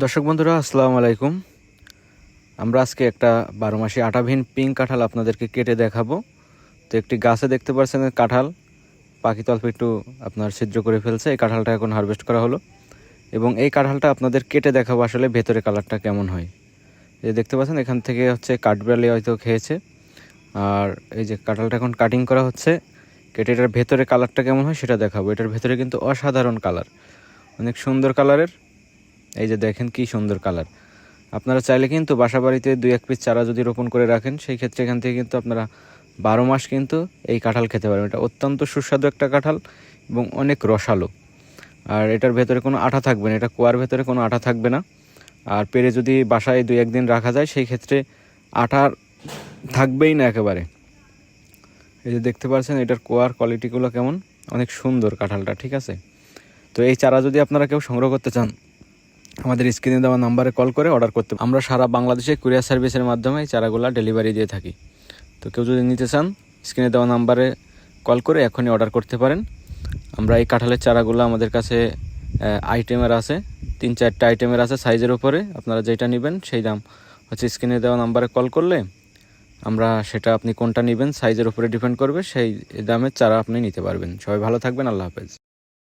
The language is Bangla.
দর্শক বন্ধুরা, আসসালামু আলাইকুম। আমরা আজকে একটা 12 মাসি আটাভিন পিঙ্ক কাঁঠাল আপনাদেরকে কেটে দেখাবো। তো একটি গাছে দেখতে পাচ্ছেন কাঁঠাল পাখিতে অল্প একটু আপনার ছিদ্র করে ফেলছে। এই কাঁঠালটা এখন হারভেস্ট করা হলো এবং এই কাঁঠালটা আপনাদের কেটে দেখাবো আসলে ভেতরে কালারটা কেমন হয়। এই দেখতে পাচ্ছেন এখান থেকে হচ্ছে কাঠবিড়ালি হয়তো খেয়েছে। আর এই যে কাঁঠালটা এখন কাটিং করা হচ্ছে, কেটে এটার ভেতরে কালারটা কেমন হয় সেটা দেখাবো। এটার ভেতরে কিন্তু অসাধারণ কালার, অনেক সুন্দর কালারের। এই যে দেখেন কি সুন্দর কালার। আপনারা চাইলে কিন্তু বাসা বাড়িতে 2-1 পিস চারা যদি রোপণ করে রাখেন, সেই ক্ষেত্রে এখান থেকে কিন্তু আপনারা 12 মাস কিন্তু এই কাঁঠাল খেতে পারবেন। এটা অত্যন্ত সুস্বাদু একটা কাঁঠাল এবং অনেক রসালো। আর এটার ভেতরে কোনো আঠা থাকবে না, এটা কোয়ার ভেতরে কোনো আঠা থাকবে না। আর পেরে যদি বাসায় 2-1 দিন রাখা যায়, সেই ক্ষেত্রে আঠা থাকবেই না একেবারে। এই যে দেখতে পাচ্ছেন এটার কোয়ার কোয়ালিটিগুলো কেমন, অনেক সুন্দর কাঁঠালটা, ঠিক আছে। তো এই চারা যদি আপনারা কেউ সংগ্রহ করতে চান, আমাদের স্ক্রিনে দেওয়া নাম্বারে কল করে অর্ডার করতে। আমরা সারা বাংলাদেশে কুরিয়ার সার্ভিসের মাধ্যমে এই চারাগুলো ডেলিভারি দিয়ে থাকি। তো কেউ যদি নিতে চান, স্ক্রিনে দেওয়া নাম্বারে কল করে এখনই অর্ডার করতে পারেন। আমরা এই কাঁঠালের চারাগুলো আমাদের কাছে আইটেমের আছে, 3-4টা আইটেমের আছে সাইজের উপরে। আপনারা যেটা নেবেন সেই দাম হচ্ছে স্ক্রিনে দেওয়া নাম্বারে কল করলে আমরা সেটা, আপনি কোনটা নেবেন সাইজের উপরে ডিপেন্ড করবে, সেই দামের চারা আপনি নিতে পারবেন। সবাই ভালো থাকবেন, আল্লাহ হাফেজ।